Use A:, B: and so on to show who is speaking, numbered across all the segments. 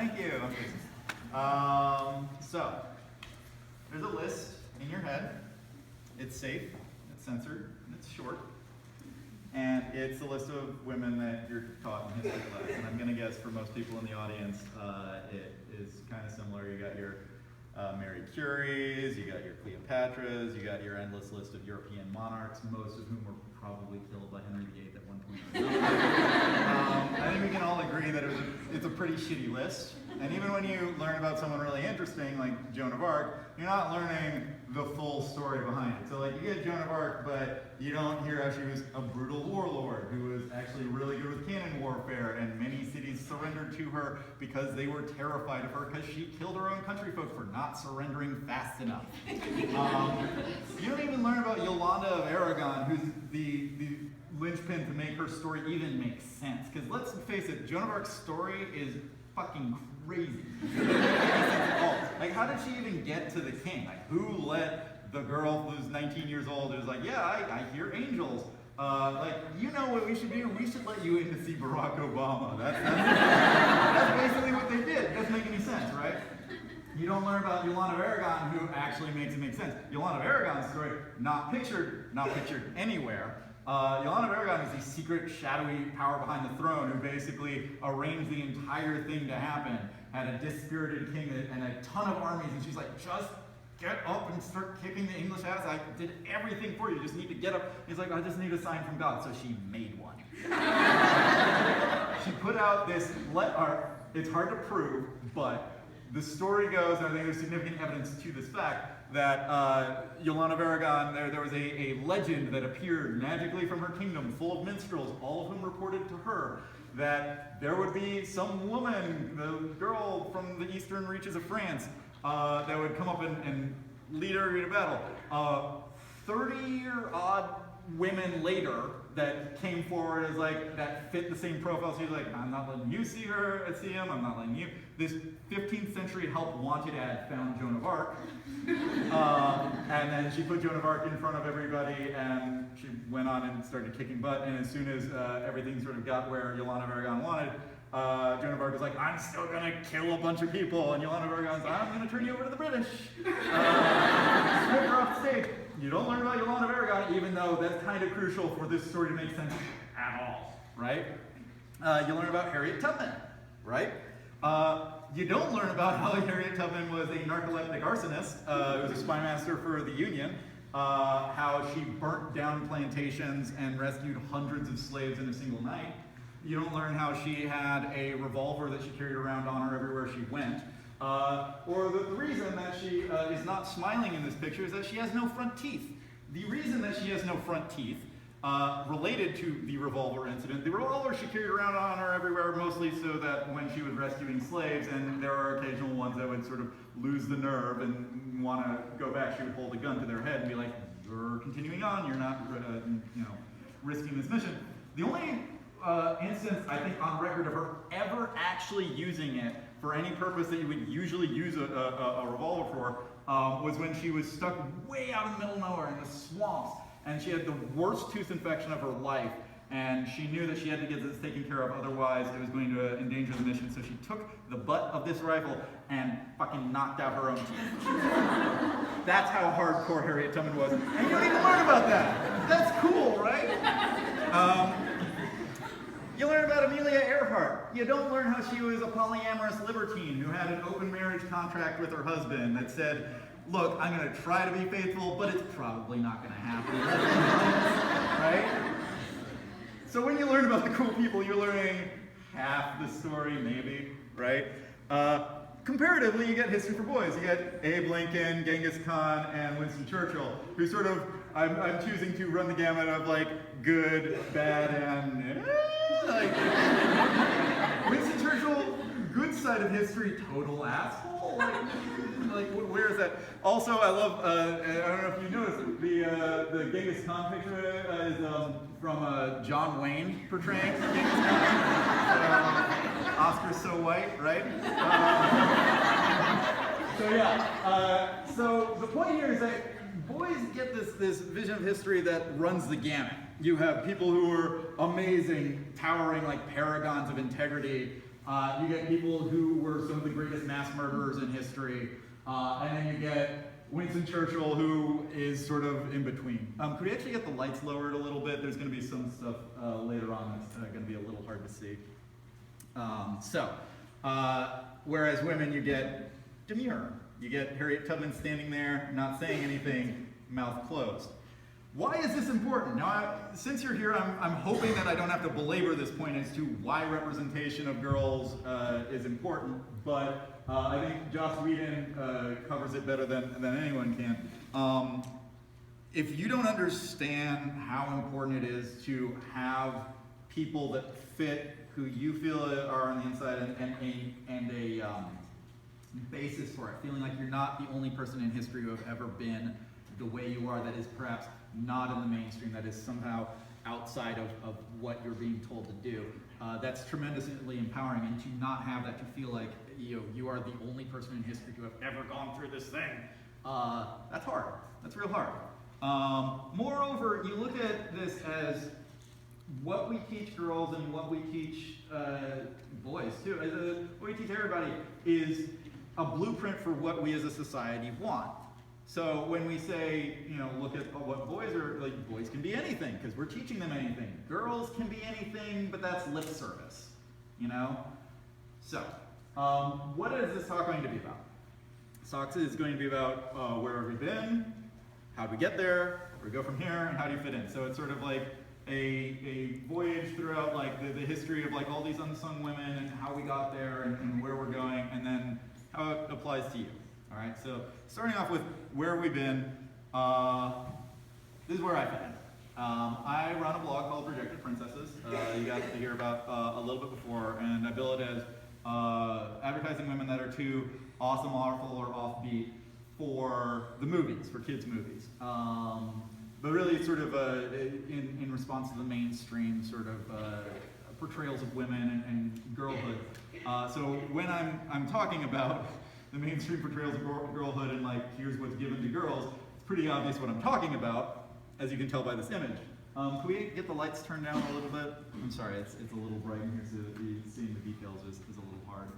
A: Thank you. So, there's a list in your head. It's safe, it's censored, and it's short. And it's a list of women that you're taught in history class. And I'm going to guess for most people in the audience, it is kind of similar. You got your Mary Curies, you got your Cleopatras, you got your endless list of European monarchs, most of whom were probably killed by Henry VIII at one point. I think we can all agree that it's a pretty shitty list. And even when you learn about someone really interesting, like Joan of Arc, you're not learning the full story behind it. So like you get Joan of Arc, but you don't hear how she was a brutal warlord who was actually really good with cannon warfare, and many cities surrendered to her because they were terrified of her because she killed her own countryfolk for not surrendering fast enough. You don't even learn about Yolanda of Aragon, who's the linchpin to make her story even make sense. Because let's face it, Joan of Arc's story is fucking crazy. It doesn't make any sense at all. Like, how did she even get to the king? Like, who let the girl who's 19 years old who's like, yeah, I hear angels. Like, you know what we should do? We should let you in to see Barack Obama. That's basically what they did. It doesn't make any sense, right? You don't learn about Yolanda of Aragon, who actually makes it make sense. Yolanda of Aragon's story, not pictured anywhere. Joan of Arc is the secret, shadowy power behind the throne who basically arranged the entire thing to happen, had a dispirited king and a ton of armies, and she's like, just get up and start kicking the English ass. I did everything for you. You just need to get up. He's like, I just need a sign from God. So she made one. She put out this, it's hard to prove, but the story goes, and I think there's significant evidence to this fact, that Yolanda of Aragon, there was a legend that appeared magically from her kingdom, full of minstrels, all of whom reported to her that there would be some woman, the girl from the eastern reaches of France, that would come up and lead her into battle. 30-year-odd women later that came forward as like, that fit the same profile. She was like, I'm not letting you see him, I'm not letting you. This 15th century help wanted ad found Joan of Arc. And then she put Joan of Arc in front of everybody, and she went on and started kicking butt. And as soon as everything sort of got where Yolanda of Aragon wanted, Joan of Arc was like, I'm still gonna kill a bunch of people. And Yolanda of Aragon's like, I'm gonna turn you over to the British. Strip her off the stage. You don't learn about Yolanda of Aragon, even though that's kind of crucial for this story to make sense at all, right? You learn about Harriet Tubman, right? You don't learn about how Harriet Tubman was a narcoleptic arsonist, who was a spy master for the Union, how she burnt down plantations and rescued hundreds of slaves in a single night. You don't learn how she had a revolver that she carried around on her everywhere she went. Or the reason that she is not smiling in this picture is that she has no front teeth. The reason that she has no front teeth, related to the revolver incident, the revolver she carried around on her everywhere, mostly so that when she was rescuing slaves, and there are occasional ones that would sort of lose the nerve and want to go back, she would hold a gun to their head and be like, you're continuing on, you're not risking this mission. The only instance, I think, on record of her ever actually using it for any purpose that you would usually use a revolver for was when she was stuck way out in the middle of nowhere in the swamps, and she had the worst tooth infection of her life, and she knew that she had to get this taken care of, otherwise it was going to endanger the mission, so she took the butt of this rifle and fucking knocked out her own teeth. That's how hardcore Harriet Tubman was, and you don't even learn about that. That's cool, right? You learn about Amelia Earhart. You don't learn how she was a polyamorous libertine who had an open marriage contract with her husband that said, look, I'm going to try to be faithful, but it's probably not going to happen. Right? So when you learn about the cool people, you're learning half the story, maybe, right? Comparatively, you get history for boys. You get Abe Lincoln, Genghis Khan, and Winston Churchill, who sort of, I'm choosing to run the gamut of like good, bad, and like Winston Churchill, good side of history, total asshole. Like where is that? Also, I love. I don't know if you noticed the Genghis Khan picture is from John Wayne portraying Genghis Khan. Oscar's so white, right? So yeah. So the point here is that boys get this vision of history that runs the gamut. You have people who are amazing, towering like paragons of integrity, You get people who were some of the greatest mass murderers in history. And then you get Winston Churchill, who is sort of in between. Could we actually get the lights lowered a little bit? There's going to be some stuff later on that's going to be a little hard to see. Whereas women, you get demure. You get Harriet Tubman standing there, not saying anything, mouth closed. Why is this important? Now, since you're here, I'm hoping that I don't have to belabor this point as to why representation of girls is important, but I think Joss Whedon covers it better than anyone can. If you don't understand how important it is to have people that fit who you feel are on the inside and a basis for it, feeling like you're not the only person in history who have ever been the way you are, that is perhaps not in the mainstream, that is somehow outside of what you're being told to do. That's tremendously empowering, and to not have that, to feel like you are the only person in history to have ever gone through this thing, that's hard. That's real hard. Moreover, you look at this as what we teach girls and what we teach boys too, what we teach everybody is a blueprint for what we as a society want. So when we say, look at what boys are, like, boys can be anything, because we're teaching them anything. Girls can be anything, but that's lip service, So, what is this talk going to be about? This talk is going to be about where have we been, how do we get there, where do we go from here, and how do you fit in? So it's sort of like a voyage throughout like the history of like all these unsung women and how we got there and where we're going, and then how it applies to you. All right, so starting off with where we've been, this is where I fit in. I run a blog called Rejected Princesses. You got to hear about a little bit before, and I bill it as advertising women that are too awesome, awful, or offbeat for the movies, for kids' movies. But really it's sort of in response to the mainstream sort of portrayals of women and girlhood. So when I'm talking about the mainstream portrayals of girlhood and like, here's what's given to girls, it's pretty obvious what I'm talking about, as you can tell by this image. Can we get the lights turned down a little bit? I'm sorry, it's a little bright in here, so seeing the details is a little hard.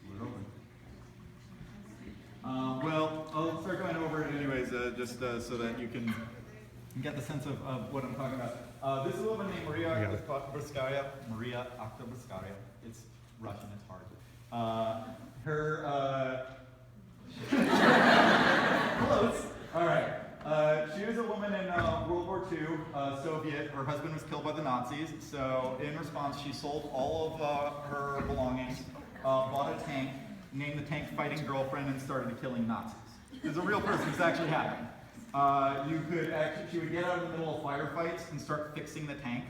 A: We're open. Well, I'll start going over it anyways, just so that you can get the sense of what I'm talking about. This is a woman named Maria Oktyabrskaya. Maria Oktyabrskaya. It's Russian, it's hard. Close. All right. She was a woman in World War II, Soviet. Her husband was killed by the Nazis, so in response she sold all of her belongings, bought a tank, named the tank Fighting Girlfriend, and started killing Nazis. It's a real person. This actually happened. She would get out in the middle of firefights and start fixing the tank.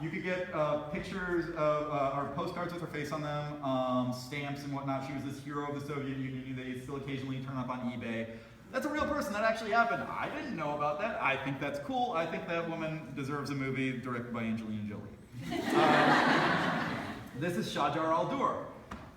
A: You could get pictures of, or postcards with her face on them, stamps and whatnot. She was this hero of the Soviet Union. They still occasionally turn up on eBay. That's a real person. That actually happened. I didn't know about that. I think that's cool. I think that woman deserves a movie directed by Angelina Jolie. This is Shajar al-Dur.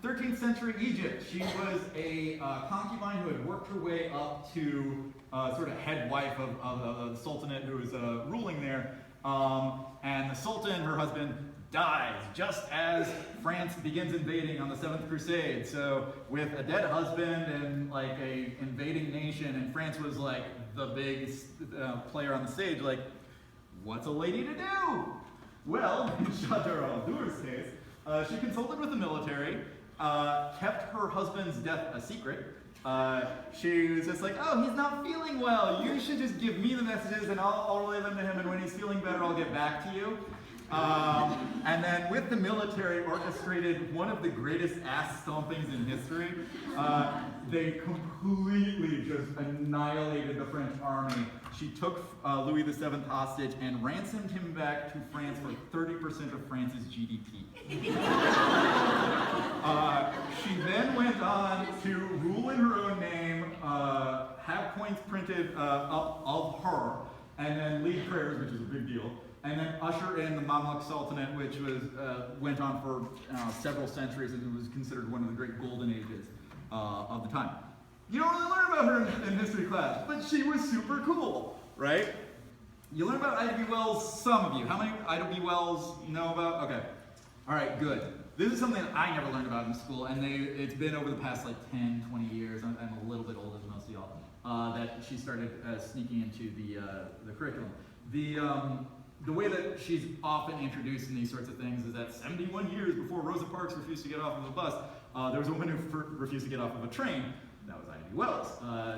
A: 13th century Egypt. She was a concubine who had worked her way up to sort of head wife of the Sultanate who was ruling there. And the Sultan, her husband, dies just as France begins invading on the 7th Crusade. So with a dead husband and like a invading nation, and France was like the big player on the stage, like, what's a lady to do? Well, in Shajar al-Dur's case, she consulted with the military, kept her husband's death a secret. She was just like, oh, he's not feeling well. You should just give me the messages and I'll relay them to him, and when he's feeling better, I'll get back to you. And then with the military, orchestrated one of the greatest ass stompings in history. They completely just annihilated the French army. She took Louis VII hostage and ransomed him back to France for 30% of France's GDP. She then went on to rule in her own name, have coins printed up of her, and then lead prayers, which is a big deal, and then usher in the Mamluk Sultanate, which was went on for several centuries and was considered one of the great golden ages of the time. You don't really learn about her in history class, but she was super cool, right? You learn about Ida B. Wells, some of you. How many Ida B. Wells know about? Okay. All right, good. This is something that I never learned about in school, and it's been over the past like 10, 20 years. I'm a little bit older than most of y'all. That she started sneaking into the curriculum. The way that she's often introduced in these sorts of things is that 71 years before Rosa Parks refused to get off of a bus, there was a woman who refused to get off of a train. That was Ida B. Wells.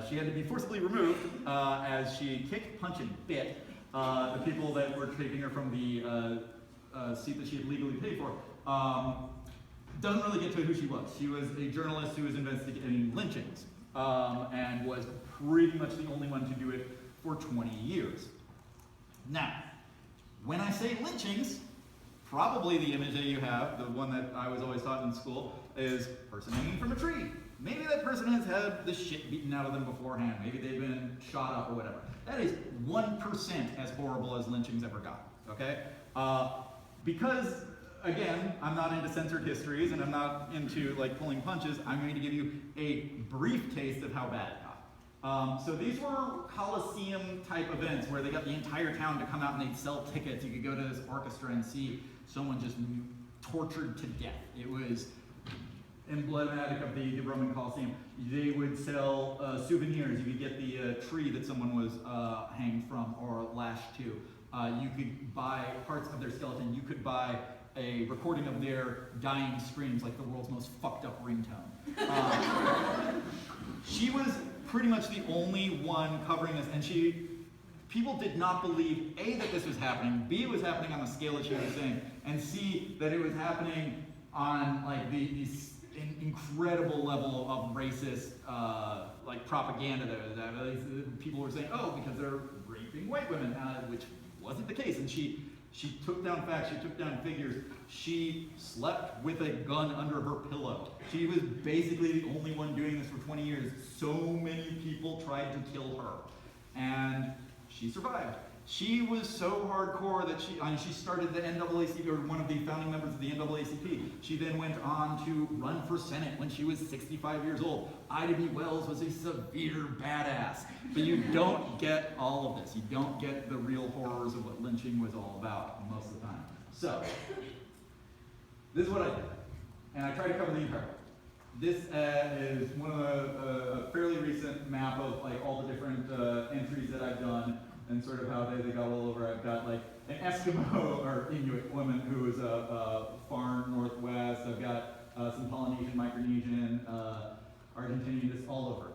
A: She had to be forcibly removed as she kicked, punched, and bit the people that were taking her from the seat that she had legally paid for. Doesn't really get to who she was. She was a journalist who was investigating lynchings and was pretty much the only one to do it for 20 years. Now, when I say lynchings, probably the image that you have, the one that I was always taught in school, is person hanging from a tree. Maybe that person has had the shit beaten out of them beforehand. Maybe they've been shot up or whatever. That is 1% as horrible as lynchings ever got, okay? Because, again, I'm not into censored histories and I'm not into like pulling punches, I'm going to give you a brief taste of how bad it got. So these were Coliseum type events where they got the entire town to come out and they'd sell tickets. You could go to this orchestra and see someone just tortured to death. It was emblematic of the Roman Coliseum. They would sell souvenirs. You could get the tree that someone was hanged from or lashed to. You could buy parts of their skeleton. You could buy a recording of their dying screams, like the world's most fucked up ringtone. She was pretty much the only one covering this, and people did not believe, A, that this was happening, B, it was happening on the scale that she was saying, and C, that it was happening on like these incredible level of racist like propaganda that people were saying, oh, because they're raping white women, which wasn't the case. And she took down facts, she took down figures. She slept with a gun under her pillow. She was basically the only one doing this for 20 years. So many people tried to kill her, and she survived. She was so hardcore that she started the NAACP, or one of the founding members of the NAACP. She then went on to run for Senate when she was 65 years old. Ida B. Wells was a severe badass. But you don't get all of this. You don't get the real horrors of what lynching was all about most of the time. So, this is what I did. And I tried to cover the entire book. This is one of a fairly recent map of like all the different entries that I've done, and sort of how they got all over. I've got like an Eskimo or Inuit woman who is far northwest. I've got some Polynesian, Micronesian, Argentinian, just all over.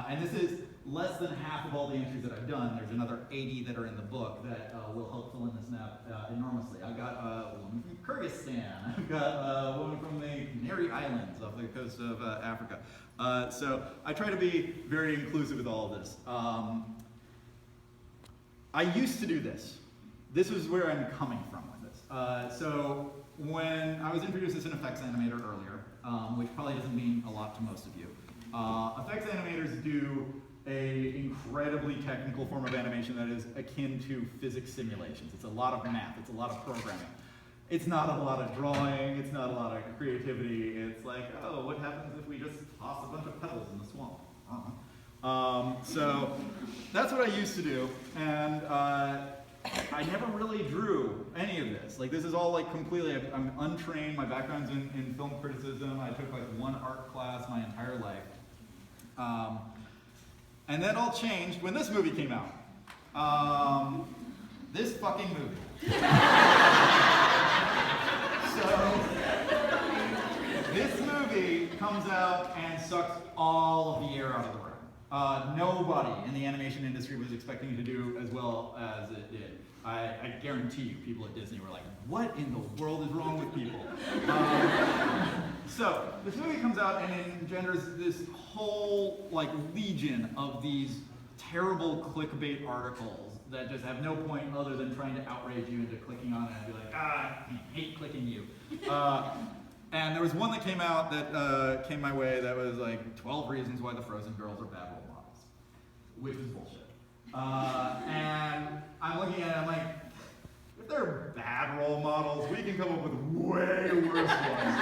A: And this is less than half of all the entries that I've done. There's another 80 that are in the book that will help fill in this map enormously. I've got a woman from Kyrgyzstan. I've got a woman from the Canary Islands off the coast of Africa. So I try to be very inclusive with all of this. I used to do this. This is where I'm coming from with this. So when I was introduced as an effects animator earlier, which probably doesn't mean a lot to most of you, effects animators do an incredibly technical form of animation that is akin to physics simulations. It's a lot of math, it's a lot of programming. It's not a lot of drawing, it's not a lot of creativity. It's like, oh, what happens if we just toss a bunch of petals in the swamp? So that's what I used to do, and I never really drew any of this. Like, this is all like completely, I'm untrained, my background's in film criticism. I took like one art class my entire life. And that all changed when this movie came out. This fucking movie. So, this movie comes out and sucks all of the air out of the room. Nobody in the animation industry was expecting it to do as well as it did. I guarantee you, people at Disney were like, what in the world is wrong with people? So, this movie comes out and it engenders this whole like legion of these terrible clickbait articles that just have no point other than trying to outrage you into clicking on it and be like, I hate clicking you. And there was one that came out that came my way that was like 12 reasons why the Frozen girls are bad role models, which is bullshit. And I'm looking at it, I'm like, if they're bad role models, we can come up with way worse ones.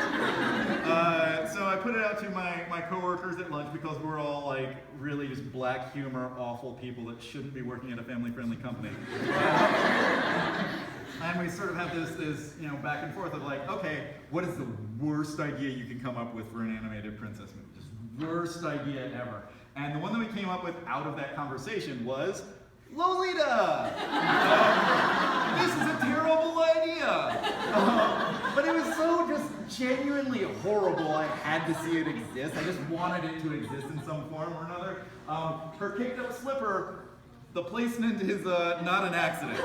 A: So I put it out to my coworkers at lunch because we're all like really just black humor, awful people that shouldn't be working at a family-friendly company. And we sort of have this back and forth of like, okay, what is the worst idea you can come up with for an animated princess movie? Just worst idea ever. And the one that we came up with out of that conversation was Lolita! This is a terrible idea! But it was so just genuinely horrible, I had to see it exist. I just wanted it to exist in some form or another. Her kicked up slipper, the placement is not an accident.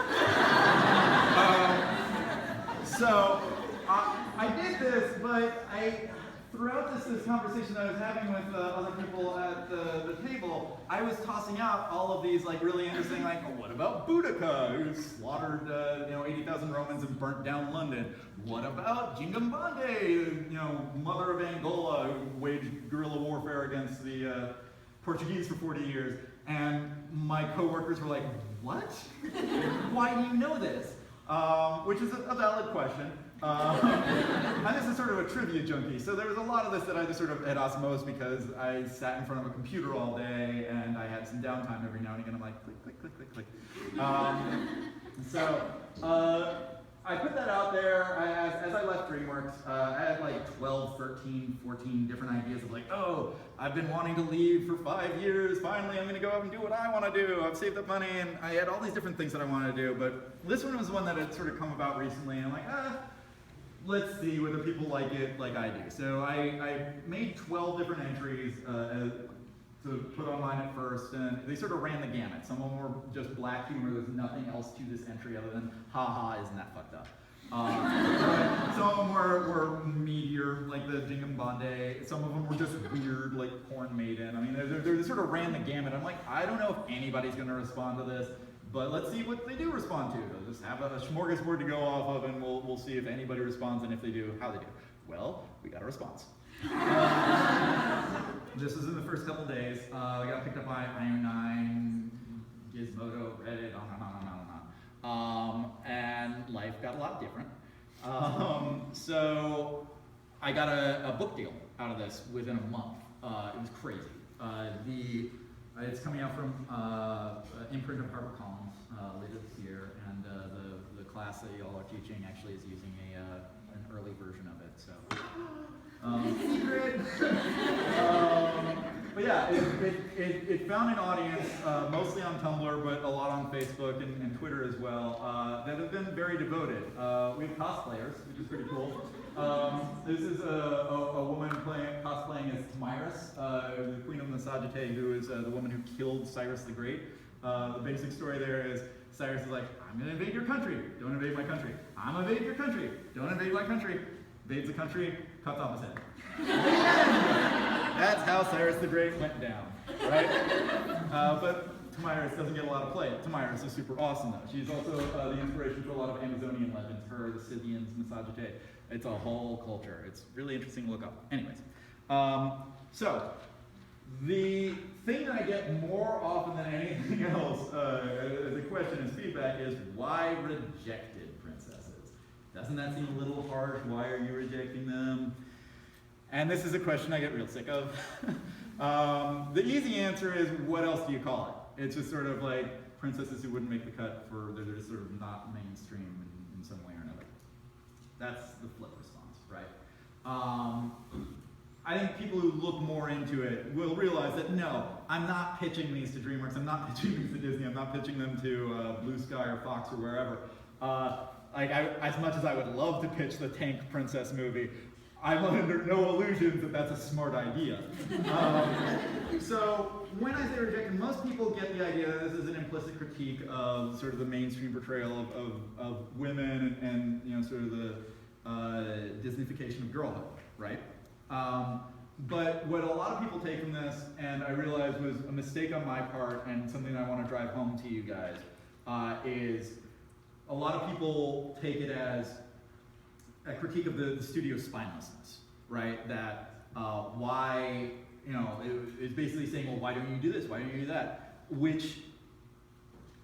A: So I did this, but throughout this conversation that I was having with other people at the table, I was tossing out all of these like really interesting, like, oh, what about Boudica, who slaughtered 80,000 Romans and burnt down London? What about Jingambande, mother of Angola, who waged guerrilla warfare against the Portuguese for 40 years? And my coworkers were like, what? Why do you know this? Which is a valid question. And this is sort of a trivia junkie, so there was a lot of this that I just sort of at osmosis because I sat in front of a computer all day and I had some downtime every now and again. I'm like, click, click, click, click, click. I put that out there. As I left DreamWorks, I had like 12, 13, 14 different ideas of like, oh, I've been wanting to leave for 5 years. Finally, I'm going to go out and do what I want to do. I've saved up money, and I had all these different things that I wanted to do. But this one was one that had sort of come about recently, and I'm like, let's see whether people like it like I do. So I made 12 different entries to put online at first, and they sort of ran the gamut. Some of them were just black humor. There's nothing else to this entry other than, haha, isn't that fucked up? Some of them were meatier, like the Jingambande. Some of them were just weird, like Porn Maiden. I mean, they sort of ran the gamut. I'm like, I don't know if anybody's going to respond to this, but let's see what they do respond to. They'll just have a smorgasbord to go off of, and we'll see if anybody responds, and if they do, how they do. Well, we got a response. This was in the first couple days. I got picked up by IO9, Gizmodo, Reddit, on and on. And life got a lot different. So I got a book deal out of this within a month. It was crazy. It's coming out from imprint of HarperCollins later this year, and the class that y'all are teaching actually is using an early version of it. So. Secret! But yeah, it found an audience, mostly on Tumblr, but a lot on Facebook and Twitter as well, that have been very devoted. We have cosplayers, which is pretty cool. This is a woman cosplaying as Tomyris, the Queen of the Sagittae, who is the woman who killed Cyrus the Great. The basic story there is Cyrus is like, I'm going to invade your country, don't invade my country. I'm going to invade your country, don't invade my country. Invades the country, cuts off his head. That's how Cyrus the Great went down, right? But Tomyris doesn't get a lot of play. Tomyris is super awesome, though. She's also the inspiration for a lot of Amazonian legends. Her, the Scythians, and the Sagittae. It's a whole culture. It's really interesting to look up. Anyways, so the thing that I get more often than anything else as a question as feedback is, why rejected princesses? Doesn't that seem a little harsh? Why are you rejecting them? And this is a question I get real sick of. The easy answer is, what else do you call it? It's just sort of like princesses who wouldn't make the cut for, they're just sort of not mainstream in some way or another. That's the flip response, right? I think people who look more into it will realize that no, I'm not pitching these to DreamWorks, I'm not pitching these to Disney, I'm not pitching them to Blue Sky or Fox or wherever. As much as I would love to pitch the Tank Princess movie, I'm under no illusions that that's a smart idea. So when I say rejected, most people get the idea that this is an implicit critique of sort of the mainstream portrayal of women and sort of the Disneyfication of girlhood, right? But what a lot of people take from this, and I realized was a mistake on my part and something I want to drive home to you guys, is a lot of people take it as a critique of the studio's spinelessness, right? That why, it's basically saying, well, why don't you do this? Why don't you do that? Which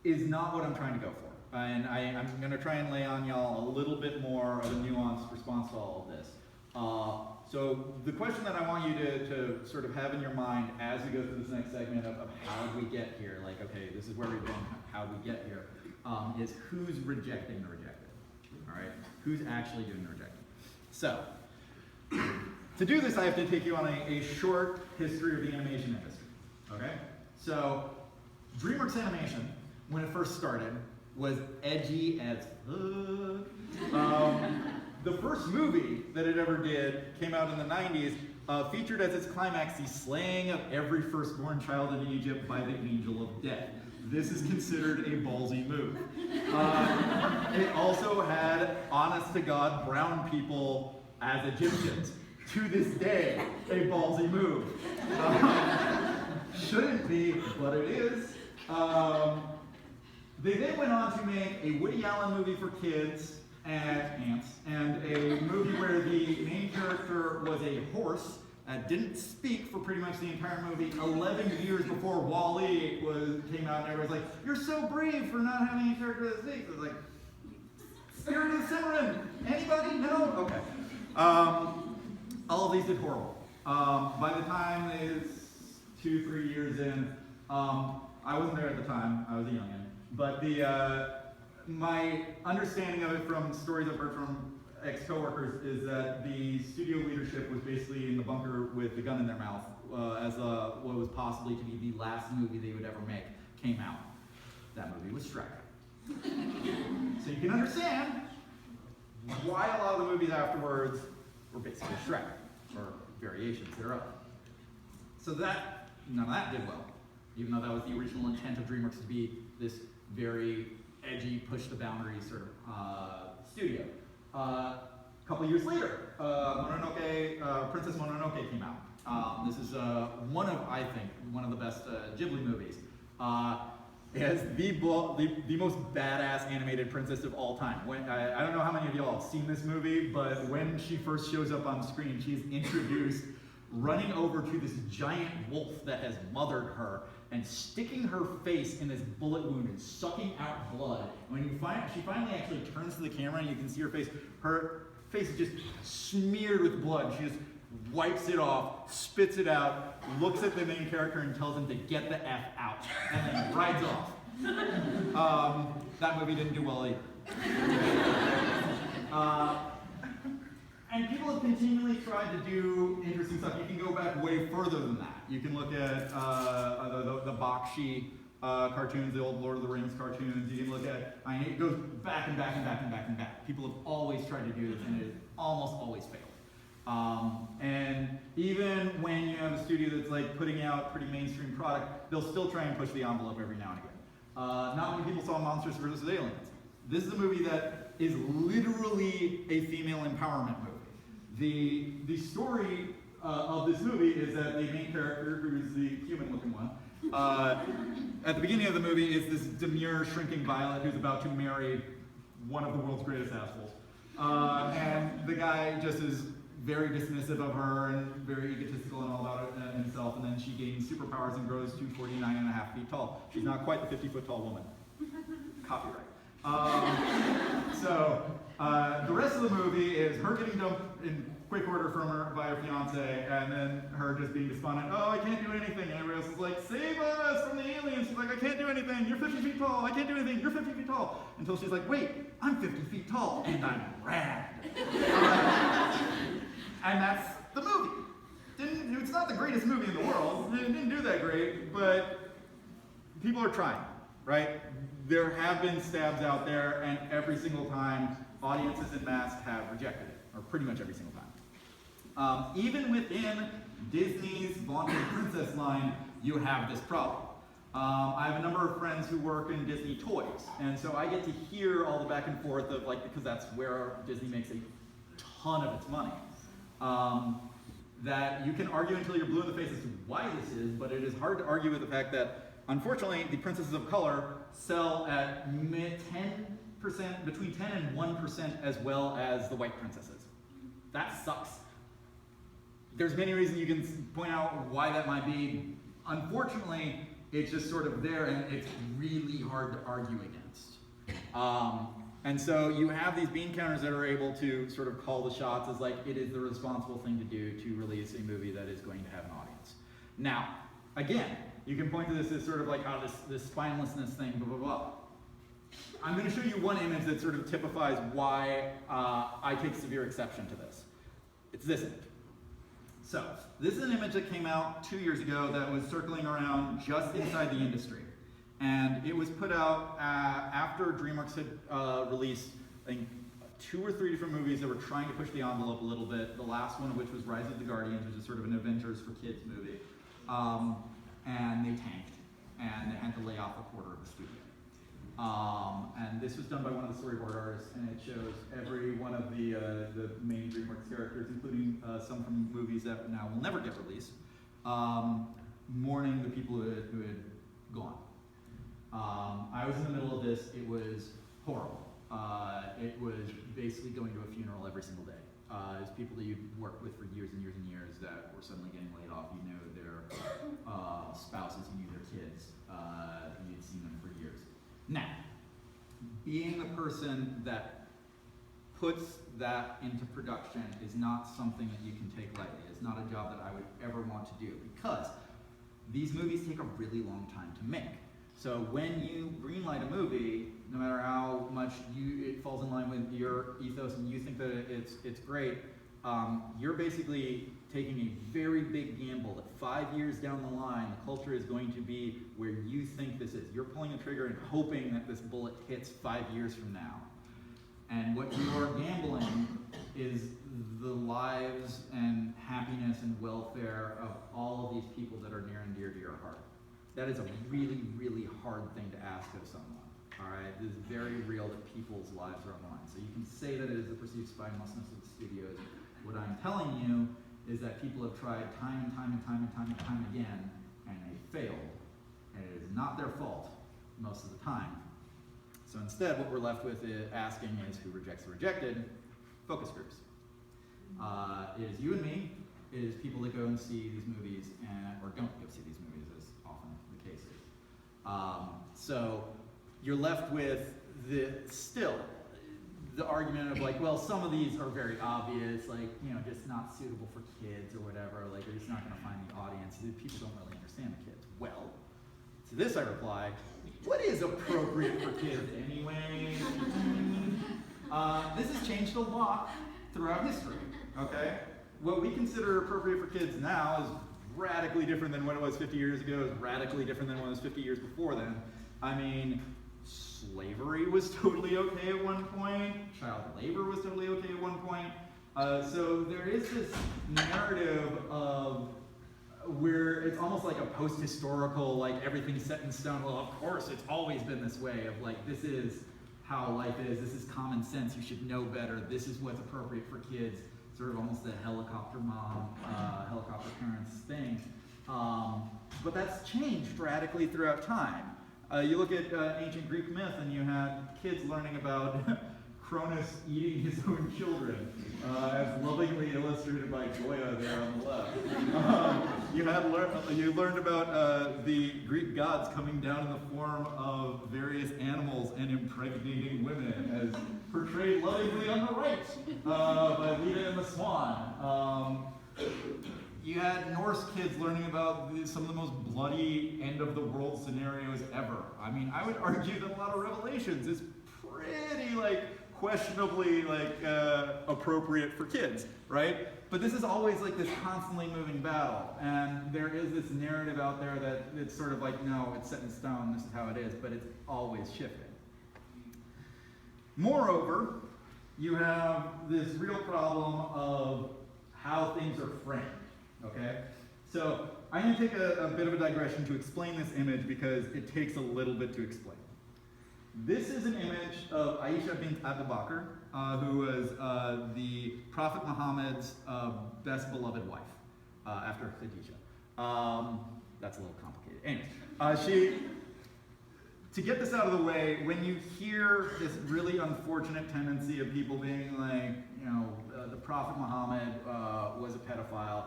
A: is not what I'm trying to go for. And I'm going to try and lay on y'all a little bit more of a nuanced response to all of this. So the question that I want you to sort of have in your mind as we go through this next segment of how did we get here, like, okay, this is where we've been, how we get here, is who's rejecting the rejected, all right? Who's actually doing the rejecting? So, to do this, I have to take you on a short history of the animation industry, okay? So, DreamWorks Animation, when it first started, was edgy as fuck. The first movie that it ever did came out in the 90s, featured as its climax the slaying of every firstborn child in Egypt by the angel of death. This is considered a ballsy move. It also had, honest to God, brown people as Egyptians. To this day, a ballsy move. Shouldn't be, but it is. They then went on to make a Woody Allen movie for kids, and a movie where the main character was a horse that didn't speak for pretty much the entire movie. 11 years before WALL-E came out, and everyone's like, "You're so brave for not having a character that speaks." It was like, Spirit of Cimarron. Anybody? No? Okay. All of these did horrible. By the time it's 2-3 years in, I wasn't there at the time. I was a youngin', but my understanding of it from stories I've heard from ex-coworkers is that the studio leadership was basically in the bunker with the gun in their mouth as what was possibly to be the last movie they would ever make came out. That movie was Shrek. So you can understand why a lot of the movies afterwards were basically Shrek, or variations thereof. So none of that did well, even though that was the original intent of DreamWorks to be this very edgy, push the boundaries sort of studio. A couple years later, Princess Mononoke came out. This is I think, one of the best Ghibli movies. It has the most badass animated princess of all time. I don't know how many of y'all have seen this movie, but when she first shows up on screen, she's introduced running over to this giant wolf that has mothered her and sticking her face in this bullet wound and sucking out blood. When she finally actually turns to the camera and you can see her face is just smeared with blood. She just wipes it off, spits it out, looks at the main character and tells him to get the F out, and then rides off. That movie didn't do well either. And people have continually tried to do interesting stuff. You can go back way further than that. You can look at the Bakshi cartoons, the old Lord of the Rings cartoons. You can look at, it goes back and back and back and back and back. People have always tried to do this, and it almost always failed. And even when you have a studio that's like putting out pretty mainstream product, they'll still try and push the envelope every now and again. Not when people saw Monsters vs. Aliens. This is a movie that is literally a female empowerment movie. The story of this movie is that the main character, who's the human-looking one, at the beginning of the movie is this demure, shrinking Violet who's about to marry one of the world's greatest assholes. And the guy just is very dismissive of her and very egotistical and all about it himself, and then she gains superpowers and grows to 49.5 feet tall. She's not quite the 50-foot tall woman. Copyright. The rest of the movie is her getting dumped in quick order from her by her fiance, and then her just being despondent. Oh, I can't do anything. And everybody else is like, save us from the aliens. She's like, I can't do anything. You're 50 feet tall. I can't do anything. You're 50 feet tall. Until she's like, wait, I'm 50 feet tall, and I'm rad. And that's the movie. It's not the greatest movie in the world. It didn't do that great, but people are trying, right? There have been stabs out there, and every single time, audiences en masse have rejected it, or pretty much every single time. Even within Disney's vaunted princess line, you have this problem. I have a number of friends who work in Disney toys, and so I get to hear all the back and forth of, like, because that's where Disney makes a ton of its money. That you can argue until you're blue in the face as to why this is, but it is hard to argue with the fact that, unfortunately, the princesses of color sell at 10%, between 10 and 1% as well as the white princesses. That sucks. There's many reasons you can point out why that might be. Unfortunately, it's just sort of there, and it's really hard to argue against. And so you have these bean counters that are able to sort of call the shots as like, it is the responsible thing to do to release a movie that is going to have an audience. Now, again, you can point to this as sort of like, oh, this spinelessness thing, blah, blah, blah. I'm going to show you one image that sort of typifies why I take severe exception to this. It's this image. So, this is an image that came out 2 years ago that was circling around just inside the industry. And it was put out after DreamWorks had released, I think, 2 or 3 different movies that were trying to push the envelope a little bit. The last one of which was Rise of the Guardians, which is sort of an Avengers for Kids movie. And they tanked, and they had to lay off a quarter of the studio. And this was done by one of the storyboard artists, and it shows every one of the main DreamWorks characters, including some from movies that now will never get released, mourning the people who had gone. I was in the middle of this. It was horrible. It was basically going to a funeral every single day. It was people that you'd worked with for years and years and years that were suddenly getting laid off. You knew their spouses, you knew their kids, you'd seen them for years. Now, being the person that puts that into production is not something that you can take lightly. It's not a job that I would ever want to do because these movies take a really long time to make. So when you greenlight a movie, no matter how much it falls in line with your ethos and you think that it's great, you're basically taking a very big gamble that 5 years down the line, the culture is going to be where you think this is. You're pulling a trigger and hoping that this bullet hits 5 years from now. And what you are gambling is the lives and happiness and welfare of all of these people that are near and dear to your heart. That is a really, really hard thing to ask of someone. All right, it is very real that people's lives are on the line. So you can say that it is the perceived spinelessness of the studios. What I'm telling you is that people have tried time and time again, and they failed. And it is not their fault most of the time. So instead, what we're left with asking is who rejects the rejected? Focus groups. It is you and me. It is people that go and see these movies or don't go see these movies, as often the case is. So you're left with the argument of like, well, some of these are very obvious, like, you know, just not suitable for kids or whatever, like they're just not going to find the audience. People don't really understand the kids. Well, to this I reply, what is appropriate for kids anyway? This has changed a lot throughout history, okay? What we consider appropriate for kids now is radically different than what it was 50 years ago, is radically different than what it was 50 years before then. I mean, slavery was totally okay at one point, child labor was totally okay at one point. So there is this narrative of where it's almost like a post-historical, like everything's set in stone. Well, of course, it's always been this way of like, this is how life is, this is common sense, you should know better, this is what's appropriate for kids, sort of almost the helicopter mom, helicopter parents thing. But that's changed radically throughout time. You look at ancient Greek myth and you had kids learning about Cronus eating his own children, as lovingly illustrated by Goya there on the left. You learned about the Greek gods coming down in the form of various animals and impregnating women, as portrayed lovingly on the right by Leda and the Swan. You had Norse kids learning about some of the most bloody end-of-the-world scenarios ever. I mean, I would argue that a lot of Revelations is pretty, like, questionably, like, appropriate for kids, right? But this is always, like, this constantly moving battle. And there is this narrative out there that it's sort of like, no, it's set in stone, this is how it is, but it's always shifting. Moreover, you have this real problem of how things are framed. Okay, so I'm going to take a bit of a digression to explain this image because it takes a little bit to explain. This is an image of Aisha bint Abu Bakr, who was the Prophet Muhammad's best beloved wife after Khadijah. That's a little complicated. Anyway, to get this out of the way, when you hear this really unfortunate tendency of people being like, you know, the Prophet Muhammad was a pedophile,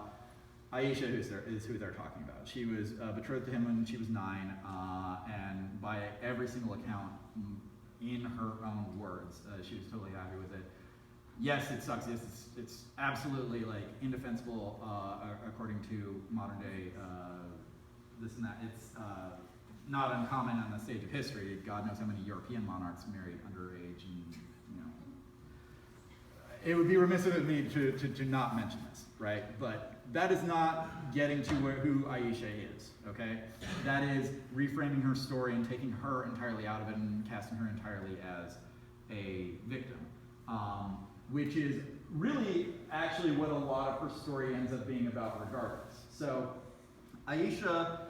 A: Aisha is who they're talking about. She was betrothed to him when she was 9, and by every single account, in her own words. She was totally happy with it. Yes, it sucks. Yes, it's absolutely like indefensible according to modern day this and that. It's not uncommon on the stage of history. God knows how many European monarchs married underage, and you know, it would be remiss of me to not mention this, right? But that is not getting to who Aisha is, okay? That is reframing her story and taking her entirely out of it and casting her entirely as a victim, which is really actually what a lot of her story ends up being about regardless. So Aisha,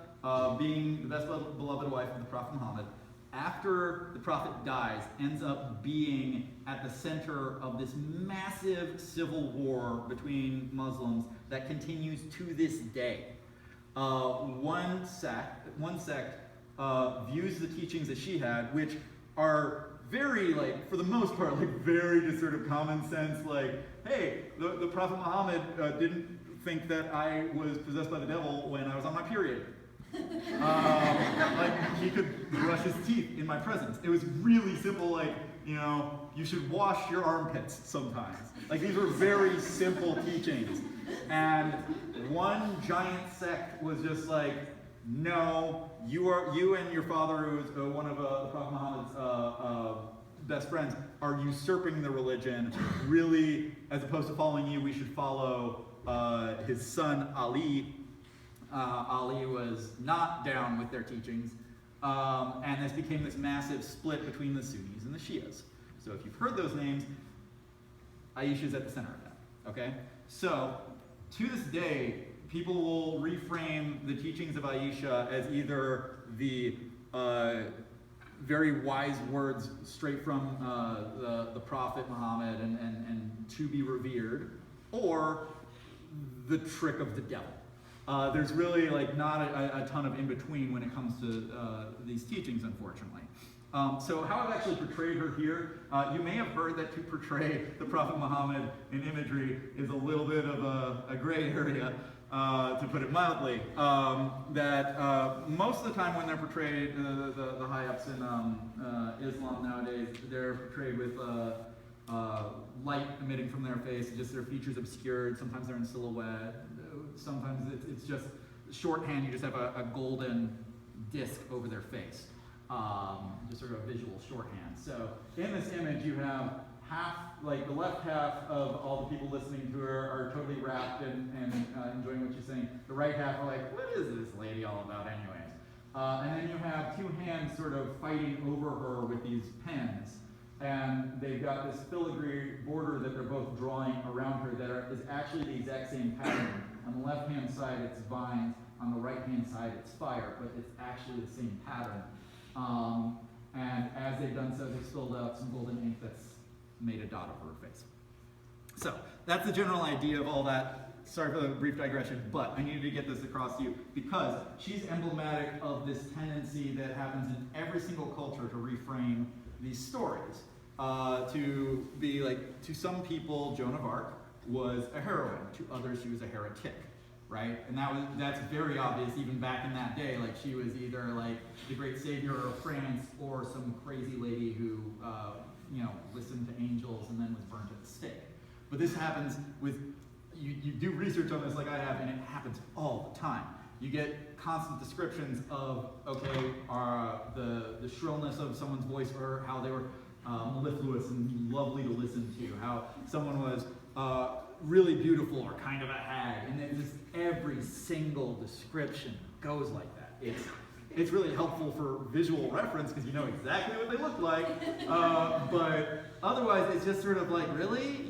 A: being the best beloved wife of the Prophet Muhammad, after the Prophet dies, ends up being at the center of this massive civil war between Muslims that continues to this day. One sect views the teachings that she had, which are very, like, for the most part, like, very just sort of common sense, like, hey, the Prophet Muhammad didn't think that I was possessed by the devil when I was on my period. Like, he could brush his teeth in my presence. It was really simple, like, you know, you should wash your armpits sometimes. Like, these were very simple teachings. And one giant sect was just like, no, you and your father, who was one of the Prophet Muhammad's best friends, are usurping the religion. Really, as opposed to following you, we should follow his son Ali. Ali was not down with their teachings, and this became this massive split between the Sunnis and the Shias. So if you've heard those names, Aisha's at the center of that, okay? So, to this day, people will reframe the teachings of Aisha as either the very wise words straight from the Prophet Muhammad and to be revered, or the trick of the devil. There's really like not a ton of in between when it comes to these teachings, unfortunately. So how I've actually portrayed her here, you may have heard that to portray the Prophet Muhammad in imagery is a little bit of a gray area, to put it mildly. That most of the time when they're portrayed, the high-ups in Islam nowadays, they're portrayed with light emitting from their face, just their features obscured. Sometimes they're in silhouette. Sometimes it's just shorthand. You just have a golden disc over their face, just sort of a visual shorthand. So in this image, you have half, like the left half of all the people listening to her are totally rapt and enjoying what she's saying. The right half are like, what is this lady all about anyways? And then you have two hands sort of fighting over her with these pens. And they've got this filigree border that they're both drawing around her that is actually the exact same pattern. On the left-hand side, it's vines. On the right-hand side, it's fire, but it's actually the same pattern. And as they've done so, they've spilled out some golden ink that's made a dot over her face. So that's the general idea of all that. Sorry for the brief digression, but I needed to get this across to you because she's emblematic of this tendency that happens in every single culture to reframe these stories. To be like, to some people, Joan of Arc was a heroine. To others, she was a heretic, right? And that's very obvious even back in that day. Like, she was either like the great savior of France or some crazy lady who, listened to angels and then was burnt at the stake. But this happens with, you do research on this like I have, and it happens all the time. You get constant descriptions of, okay, the shrillness of someone's voice, or how they were mellifluous and lovely to listen to, how someone was really beautiful or kind of a hag, and then just every single description goes like that. It's really helpful for visual reference because you know exactly what they look like, but otherwise it's just sort of like, really?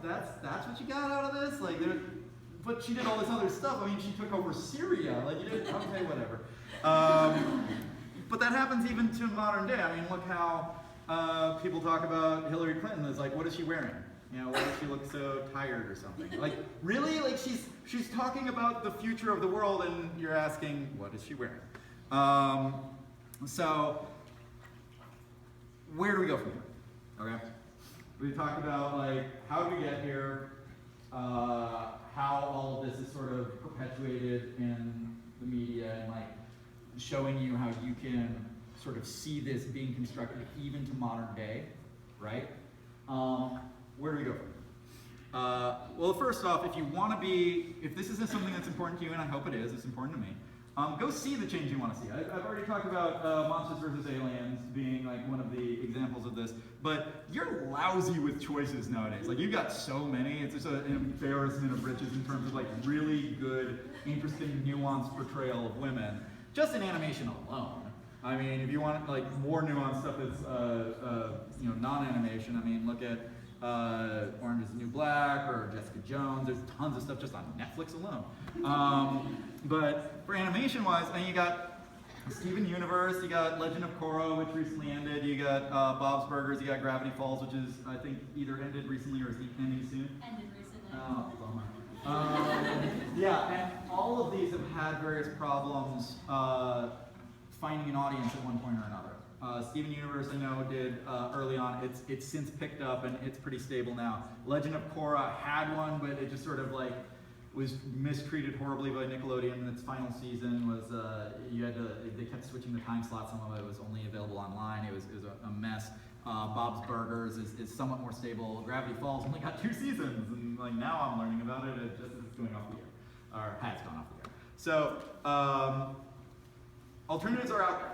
A: That's what you got out of this? Like, but she did all this other stuff. I mean, she took over Syria. Like, you didn't, okay, whatever. But that happens even to modern day. I mean, look how people talk about Hillary Clinton as like, what is she wearing? You know, why does she look so tired or something? Like, really? Like, she's talking about the future of the world, and you're asking, what is she wearing? So, where do we go from here? Okay? We talked about, like, how did we get here? How all of this is sort of perpetuated in the media, and like showing you how you can sort of see this being constructed even to modern day, right? Where do we go from here? Well, first off, if this isn't something that's important to you, and I hope it is, it's important to me, go see the change you want to see. I've already talked about Monsters vs. Aliens being like one of the examples of this, but you're lousy with choices nowadays. Like, you've got so many, it's just an embarrassment of riches in terms of like really good, interesting, nuanced portrayal of women, just in animation alone. I mean, if you want like more nuanced stuff that's non-animation, I mean, look at Orange is the New Black or Jessica Jones. There's tons of stuff just on Netflix alone. But for animation-wise, I mean, you got Steven Universe, you got Legend of Korra, which recently ended. You got Bob's Burgers, you got Gravity Falls, which is I think either ended recently or is ending soon.
B: Ended recently.
A: Oh, bummer. Yeah, and all of these have had various problems finding an audience at one point or another. Steven Universe, I know, did early on. It's since picked up and it's pretty stable now. Legend of Korra had one, but it just sort of like was mistreated horribly by Nickelodeon in its final season. Was they kept switching the time slot. Some of it was only available online. It was a mess. Bob's Burgers is somewhat more stable. Gravity Falls only got 2 seasons, and like now I'm learning about it just as it's going off the air, or has gone off the air. So alternatives are out there.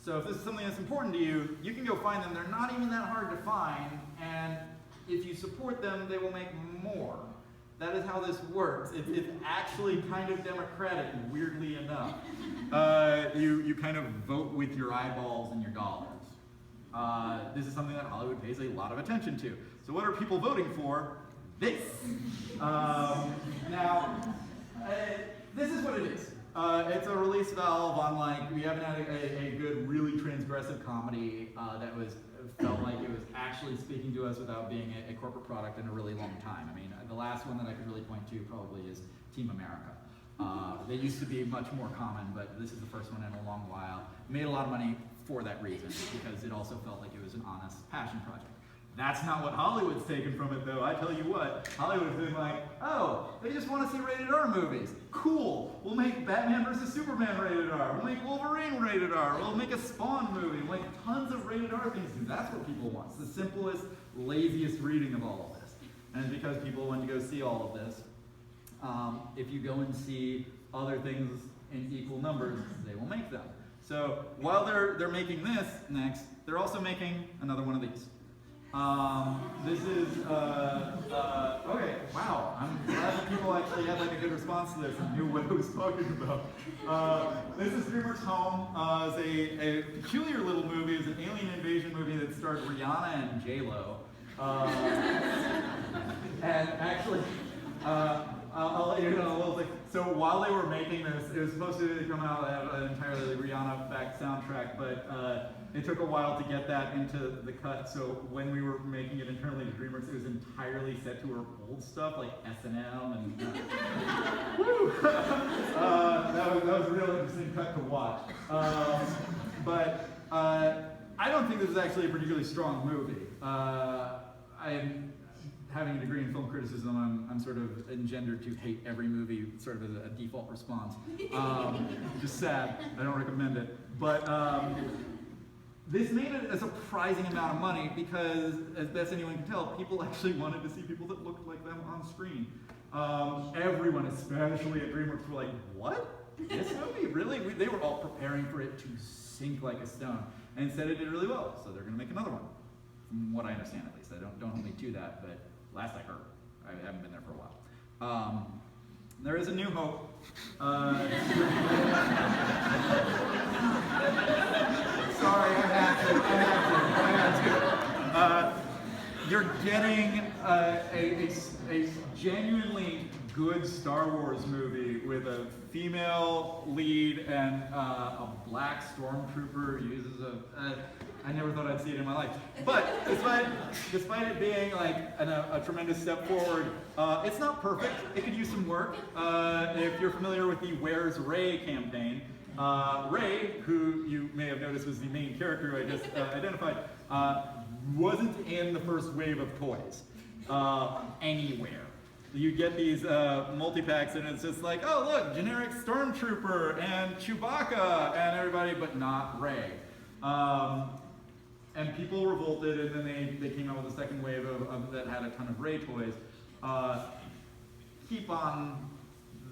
A: So if this is something that's important to you, you can go find them. They're not even that hard to find, and if you support them, they will make more. That is how this works. It's actually kind of democratic, weirdly enough. You kind of vote with your eyeballs and your dollars. This is something that Hollywood pays a lot of attention to. So what are people voting for? This. Now, this is what it is. It's a release valve on we haven't had a good, really transgressive comedy that felt like it was actually speaking to us without being a corporate product in a really long time. I mean, the last one that I could really point to probably is Team America. They used to be much more common, but this is the first one in a long while. Made a lot of money for that reason, because it also felt like it was an honest passion project. That's not what Hollywood's taken from it, though. I tell you what, Hollywood's been like, oh, they just want to see rated R movies. Cool. We'll make Batman vs. Superman rated R. We'll make Wolverine rated R. We'll make a Spawn movie. We'll make tons of rated R things. And that's what people want. It's the simplest, laziest reading of all of this. And because people want to go see all of this, if you go and see other things in equal numbers, they will make them. So while they're making this next, they're also making another one of these. This is, okay, wow, I'm glad that people actually had like a good response to this and knew what I was talking about. This is Dreamers Home. It's a peculiar little movie. It's an alien invasion movie that starred Rihanna and J-Lo. And actually, I'll let you know a little thing. So while they were making this, it was supposed to come out an entirely Rihanna-backed soundtrack, but it took a while to get that into the cut. So when we were making it internally to DreamWorks, it was entirely set to her old stuff, like S&M and woo! That was a real interesting cut to watch. But I don't think this is actually a particularly strong movie. Having a degree in film criticism, I'm sort of engendered to hate every movie sort of as a default response. Just sad, I don't recommend it. But this made a surprising amount of money because, as best anyone can tell, people actually wanted to see people that looked like them on screen. Everyone, especially at DreamWorks, were like, what? This movie? Really? They were all preparing for it to sink like a stone. And instead it did really well, so they're gonna make another one. From what I understand at least. I don't hold me to that, but last I heard. I haven't been there for a while. There is a new hope. Sorry, I had to. You're getting a genuinely good Star Wars movie with a female lead and a black stormtrooper who uses I never thought I'd see it in my life. But despite it being like a tremendous step forward, it's not perfect. It could use some work. If you're familiar with the Where's Rey campaign, Rey, who you may have noticed was the main character I just identified, wasn't in the first wave of toys anywhere. You get these multi-packs and it's just like, oh look, generic Stormtrooper and Chewbacca and everybody, but not Rey. And people revolted, and then they came out with a second wave that had a ton of Ray toys. Keep on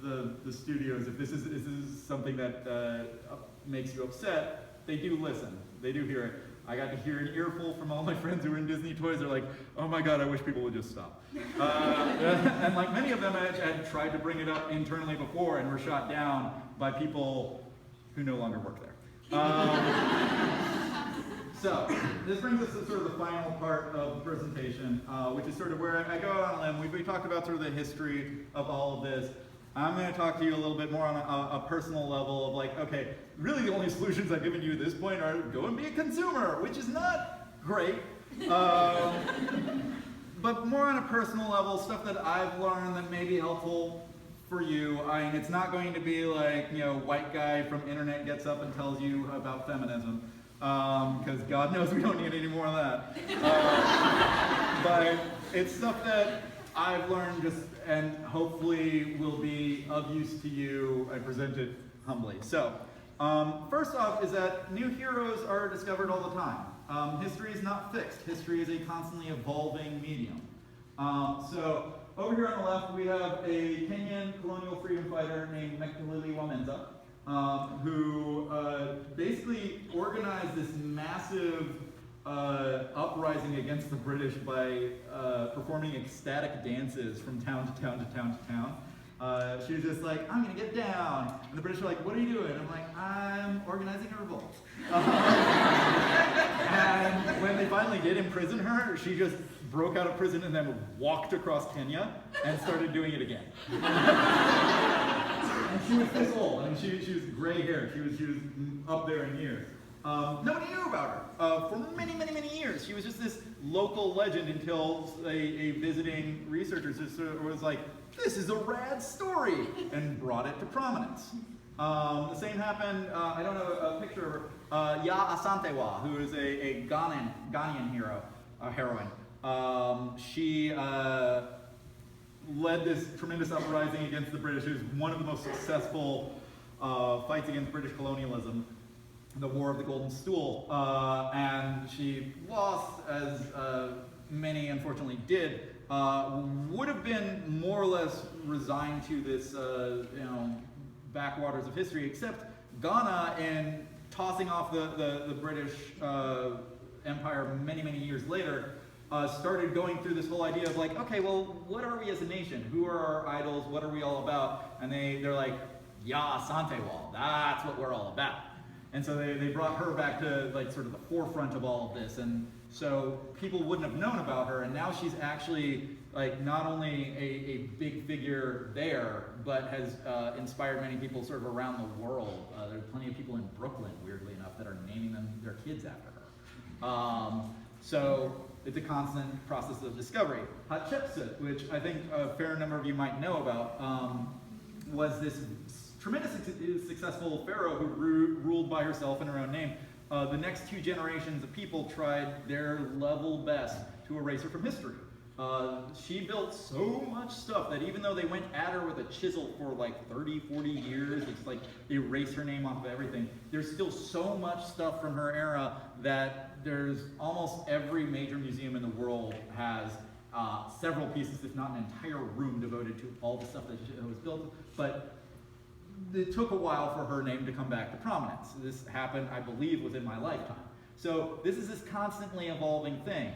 A: the studios, if this is something that makes you upset, they do listen. They do hear it. I got to hear an earful from all my friends who were in Disney toys. They're like, oh my God, I wish people would just stop. And like many of them had tried to bring it up internally before and were shot down by people who no longer work there. So this brings us to sort of the final part of the presentation, which is sort of where I go out on a limb. We talked about sort of the history of all of this. I'm going to talk to you a little bit more on a personal level of like, okay, really the only solutions I've given you at this point are go and be a consumer, which is not great. But more on a personal level, stuff that I've learned that may be helpful for you. I mean, it's not going to be like, you know, white guy from internet gets up and tells you about feminism. Because God knows we don't need any more of that. But it's stuff that I've learned just, and hopefully will be of use to you. I present it humbly. So, first off is that new heroes are discovered all the time. History is not fixed. History is a constantly evolving medium. So, over here on the left we have a Kenyan colonial freedom fighter named Wamenza. Who basically organized this massive uprising against the British by performing ecstatic dances from town to town to town to town. She was just like, I'm gonna get down. And the British were like, what are you doing? I'm like, I'm organizing a revolt. And when they finally did imprison her, she just broke out of prison and then walked across Kenya and started doing it again. And she was this old. I mean, she was gray hair. She was up there in years. Nobody knew about her for many, many, many years. She was just this local legend until a visiting researcher just was like, this is a rad story, and brought it to prominence. The same happened, I don't know a picture of her, Ya Asantewa, who is a Ghanaian heroine. She led this tremendous uprising against the British. It was one of the most successful fights against British colonialism, the War of the Golden Stool. And she lost, as many unfortunately did, would have been more or less resigned to this backwaters of history, except Ghana, in tossing off the British Empire many, many years later, started going through this whole idea of like, okay, well, what are we as a nation? Who are our idols? What are we all about? And they're like, Ya Asantewal, that's what we're all about. And so they brought her back to like sort of the forefront of all of this. And so people wouldn't have known about her, and now she's actually like not only a big figure there, but has inspired many people sort of around the world. There are plenty of people in Brooklyn, weirdly enough, that are naming their kids after her. So it's a constant process of discovery. Hatshepsut, which I think a fair number of you might know about, was this tremendously successful pharaoh who ruled by herself in her own name. The next two generations of people tried their level best to erase her from history. She built so much stuff that even though they went at her with a chisel for like 30, 40 years, it's like they erased her name off of everything. There's still so much stuff from her era that there's almost every major museum in the world has several pieces, if not an entire room devoted to all the stuff that was built. But it took a while for her name to come back to prominence. This happened, I believe, within my lifetime. So this is this constantly evolving thing.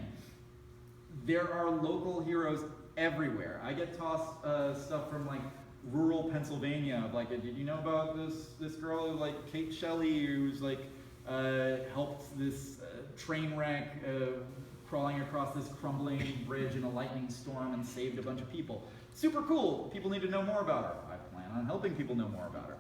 A: There are local heroes everywhere. I get tossed stuff from like rural Pennsylvania. Like, did you know about this girl like Kate Shelley, who's like helped this train wreck crawling across this crumbling bridge in a lightning storm and saved a bunch of people? Super cool. People need to know more about her. I plan on helping people know more about her.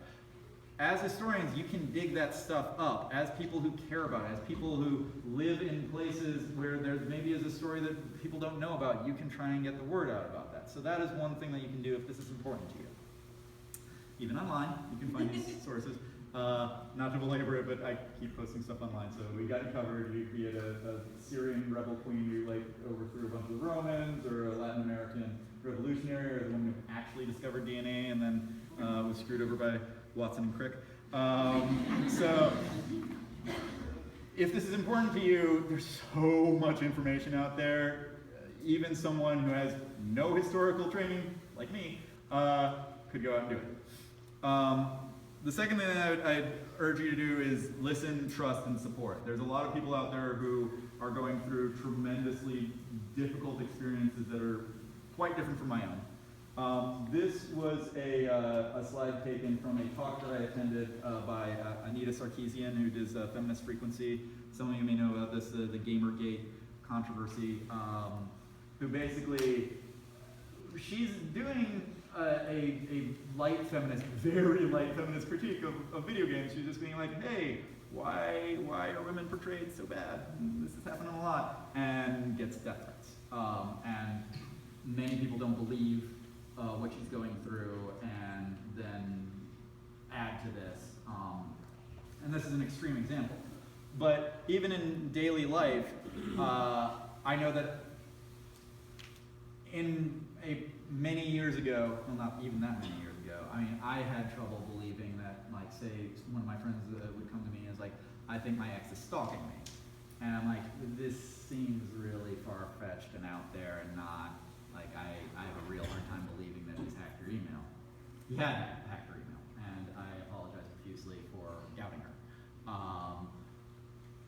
A: As historians, you can dig that stuff up. As people who care about it, as people who live in places where there maybe is a story that people don't know about, you can try and get the word out about that. So that is one thing that you can do if this is important to you. Even online, you can find these sources. Not to belabor it, but I keep posting stuff online, so we got you covered. We had a Syrian rebel queen who like overthrew a bunch of the Romans, or a Latin American revolutionary, or the woman who actually discovered DNA and then was screwed over by Watson and Crick. So if this is important to you, there's so much information out there. Even someone who has no historical training, like me, could go out and do it. The second thing that I'd urge you to do is listen, trust, and support. There's a lot of people out there who are going through tremendously difficult experiences that are quite different from my own. This was a slide taken from a talk that I attended by Anita Sarkeesian, who does Feminist Frequency. Some of you may know about this, the Gamergate controversy, who basically, she's doing a light feminist, very light feminist critique of video games. She's just being like, hey, why are women portrayed so bad? This is happening a lot, and gets death threats. And many people don't believe what she's going through, and then add to this. And this is an extreme example. But even in daily life, I know that many years ago, well, not even that many years ago, I mean, I had trouble believing that, like, say, one of my friends would come to me and is like, I think my ex is stalking me. And I'm like, this seems really far-fetched and out there and not, like, I have a real hard time believing that he's hacked your email. He had hacked her email, and I apologize profusely for doubting her.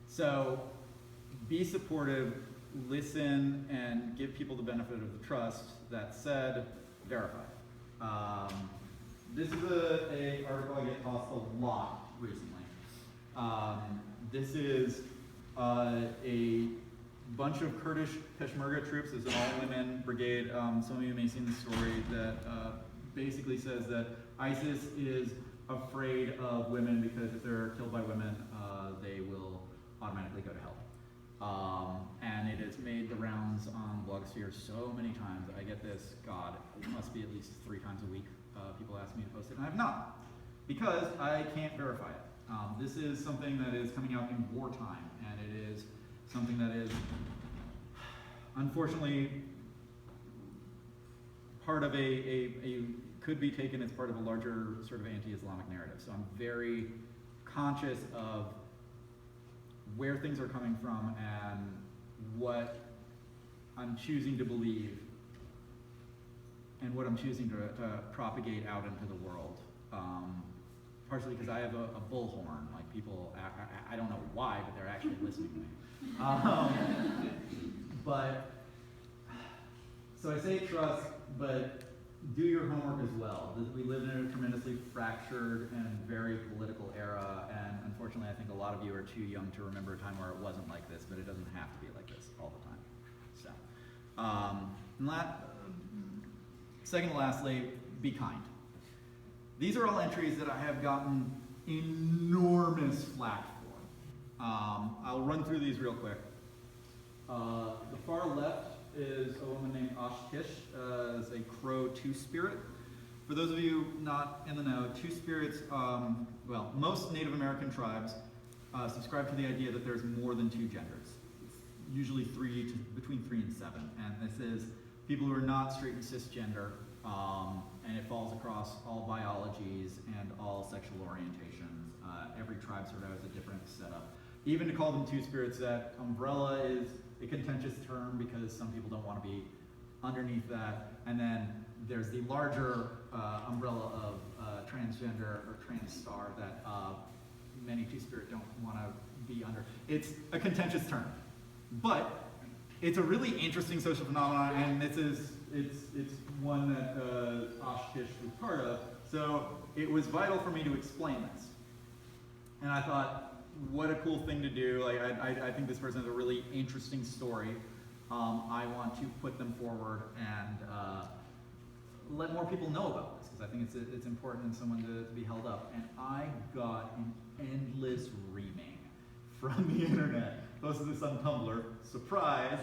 A: So be supportive, listen, and give people the benefit of the trust. That said, verify. This is an article I get tossed a lot recently. This is a bunch of Kurdish Peshmerga troops. It's an all-women brigade. Some of you may have seen the story that basically says that ISIS is afraid of women because if they're killed by women, they will automatically go to hell. And it has made the rounds on Blogosphere so many times. I get this, God, it must be at least 3 times a week. People ask me to post it, and I have not, because I can't verify it. This is something that is coming out in wartime, and it is something that is, unfortunately, part of could be taken as part of a larger sort of anti-Islamic narrative. So I'm very conscious of where things are coming from and what I'm choosing to believe and what I'm choosing to propagate out into the world. Partially because I have a bullhorn, like people, I don't know why, but they're actually listening to me. But, so I say trust, but do your homework as well. We live in a tremendously fractured and very political era, and unfortunately I think a lot of you are too young to remember a time where it wasn't like this, but it doesn't have to be like this all the time. So, second to lastly, be kind. These are all entries that I have gotten enormous flack for. I'll run through these real quick. The far left is a woman named Ashkish, is a crow two-spirit. For those of you not in the know, two-spirits, well, most Native American tribes subscribe to the idea that there's more than 2 genders. It's usually between 3 and 7. And this is people who are not straight and cisgender, and it falls across all biologies and all sexual orientations. Every tribe sort of has a different setup. Even to call them two-spirits, that umbrella is a contentious term because some people don't want to be underneath that. And then there's the larger umbrella of transgender or trans-star that many two-spirit don't want to be under. It's a contentious term, but it's a really interesting social phenomenon, and it's one that Ashkish was part of. So it was vital for me to explain this. And I thought, what a cool thing to do. Like, I think this person has a really interesting story. I want to put them forward and let more people know about this, because I think it's important in someone to be held up. And I got an endless reaming from the internet. Posted this on Tumblr. Surprise!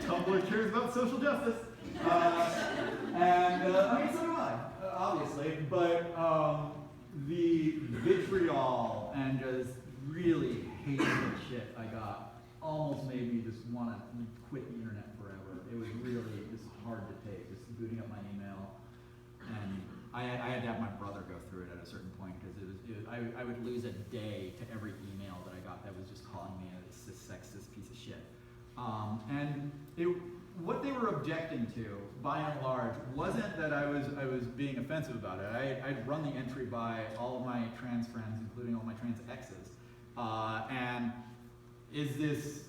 A: Tumblr cares about social justice. And I mean, so do I, obviously. But the vitriol and just really hated shit I got almost made me just want to quit the internet forever. It was really just hard to take, just booting up my email. And I
B: I had to have my brother go through it at a certain point because I would lose a day to every email that I got that was just calling me a sexist piece of shit. What they were objecting to, by and large, wasn't that I was being offensive about it. I'd run the entry by all of my trans friends, including all my trans exes, and is this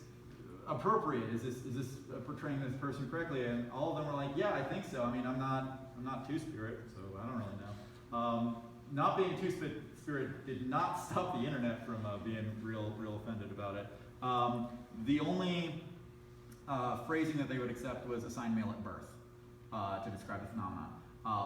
B: appropriate? Is this portraying this person correctly? And all of them were like, yeah, I think so. I mean, I'm not Two-Spirit, so I don't really know. Not being Two-Spirit did not stop the internet from being real offended about it. The only phrasing that they would accept was assigned male at birth to describe the phenomenon,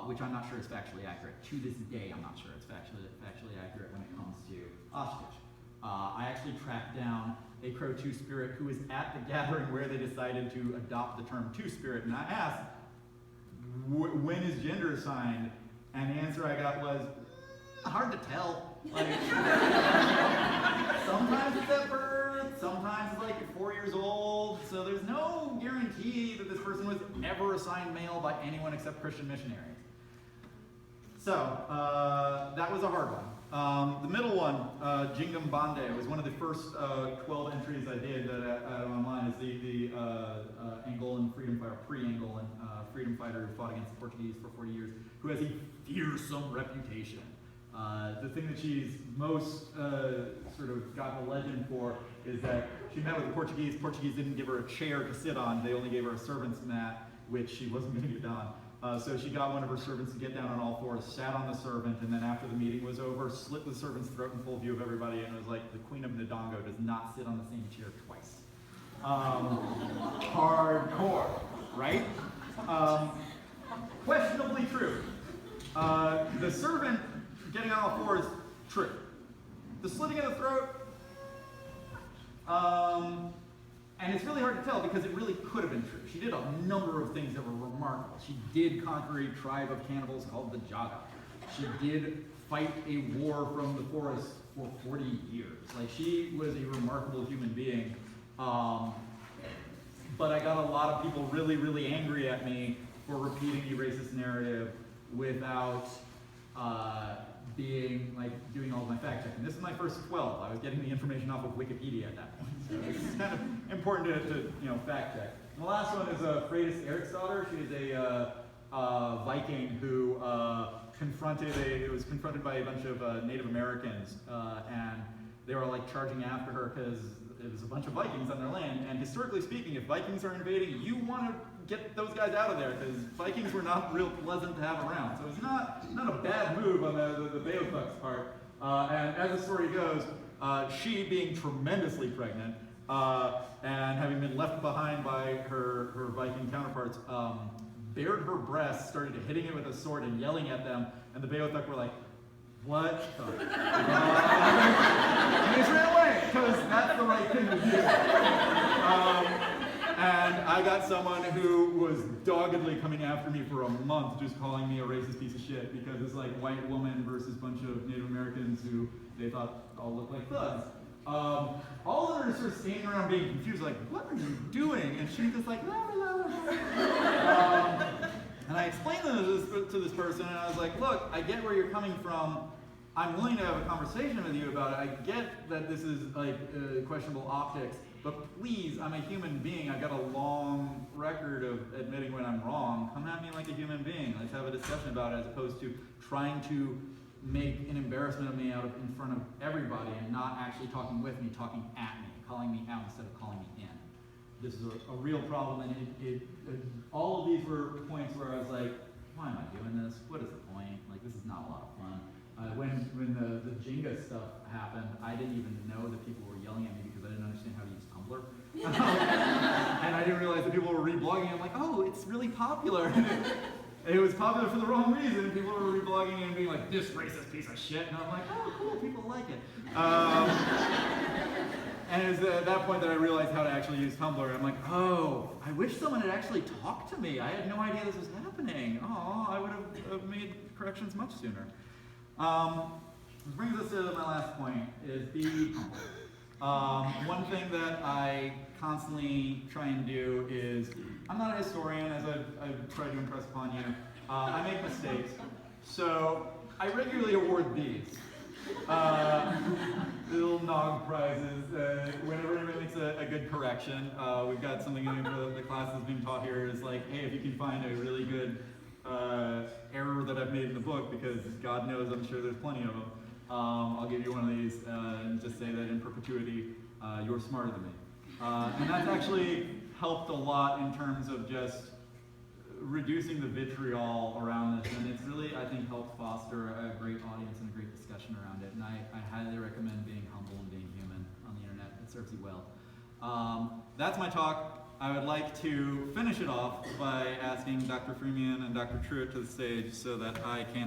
B: which I'm not sure is factually accurate. To this day, I'm not sure it's factually accurate when it comes to ostrich. I actually tracked down a crow Two-Spirit who was at the gathering where they decided to adopt the term Two-Spirit, and I asked, when is gender assigned? And the answer I got was, hard to tell. Like, sometimes it's at birth, sometimes it's like you're 4 years old, so there's no guarantee that this person was ever assigned male by anyone except Christian missionaries. So, that was a hard one. The middle one, Jingam Bande, was one of the first 12 entries I did online. It's the Angolan freedom fighter, pre-Angolan freedom fighter who fought against the Portuguese for 40 years, who has a fearsome reputation. The thing that she's most sort of got the legend for is that she met with the Portuguese. Portuguese didn't give her a chair to sit on. They only gave her a servant's mat, which she wasn't going to get on. So she got one of her servants to get down on all fours, sat on the servant, and then after the meeting was over, slit the servant's throat in full view of everybody, and it was like the Queen of Ndongo does not sit on the same chair twice. Hardcore, right? Questionably true. The servant getting on all fours, true. The slitting of the throat, and it's really hard to tell because it really could have been true. She did a number of things that were remarkable. She did conquer a tribe of cannibals called the Jaga. She did fight a war from the forest for 40 years. Like, she was a remarkable human being. But I got a lot of people really angry at me for repeating the racist narrative without doing all of my fact checking. This is my first 12. I was getting the information off of Wikipedia at that point. So it's kind of important to fact check. And the last one is Freydis Eriksdotter. She is a Viking who was confronted by a bunch of Native Americans, and they were like charging after her because it was a bunch of Vikings on their land. And historically speaking, if Vikings are invading, you want to get those guys out of there because Vikings were not real pleasant to have around. So it's not a bad move on the Beowulf's part. And as the story goes, she being tremendously pregnant and having been left behind by her Viking counterparts, bared her breasts, started hitting it with a sword and yelling at them, and the Beowulf were like, what? And they ran away, because that's the right thing to do. And I got someone who was doggedly coming after me for a month, just calling me a racist piece of shit, because it's like white woman versus a bunch of Native Americans who they thought all looked like thugs. All of them are sort of standing around being confused, like, what are you doing? And she's just like, la, la, la, la. And I explained to this person, and I was like, look, I get where you're coming from. I'm willing to have a conversation with you about it. I get that this is like questionable optics, but please, I'm a human being. I've got a long record of admitting when I'm wrong. Come at me like a human being. Let's have a discussion about it, as opposed to trying to make an embarrassment of me in front of everybody and not actually talking with me, talking at me, calling me out instead of calling me in. This is a real problem, and all of these were points where I was like, why am I doing this? What is the point? Like, this is not a lot of fun. When the Jenga stuff happened, I didn't even know that people were yelling at me because I didn't understand how to use Tumblr. And I didn't realize that people were reblogging. I'm like, oh, it's really popular. It was popular for the wrong reason. People were reblogging and being like, this racist piece of shit. And I'm like, oh, cool, people like it. And it was at that point that I realized how to actually use Tumblr. I'm like, oh, I wish someone had actually talked to me. I had no idea this was happening. Oh, I would have made corrections much sooner. Which brings us to my last point, is be humble. One thing that I constantly try and do is, I'm not a historian, as I've tried to impress upon you. I make mistakes. So I regularly award these. Little nog prizes whenever anyone makes a good correction. We've got something in the class that's being taught here is like, hey, if you can find a really good error that I've made in the book, because God knows I'm sure there's plenty of them, I'll give you one of these and just say that in perpetuity, you're smarter than me. And that's actually helped a lot in terms of just reducing the vitriol around this, and it's really, I think, helped foster a great audience and a great discussion around it. And I highly recommend being humble and being human on the internet. It serves you well. That's my talk. I would like to finish it off by asking Dr. Freeman and Dr. Truitt to the stage so that I can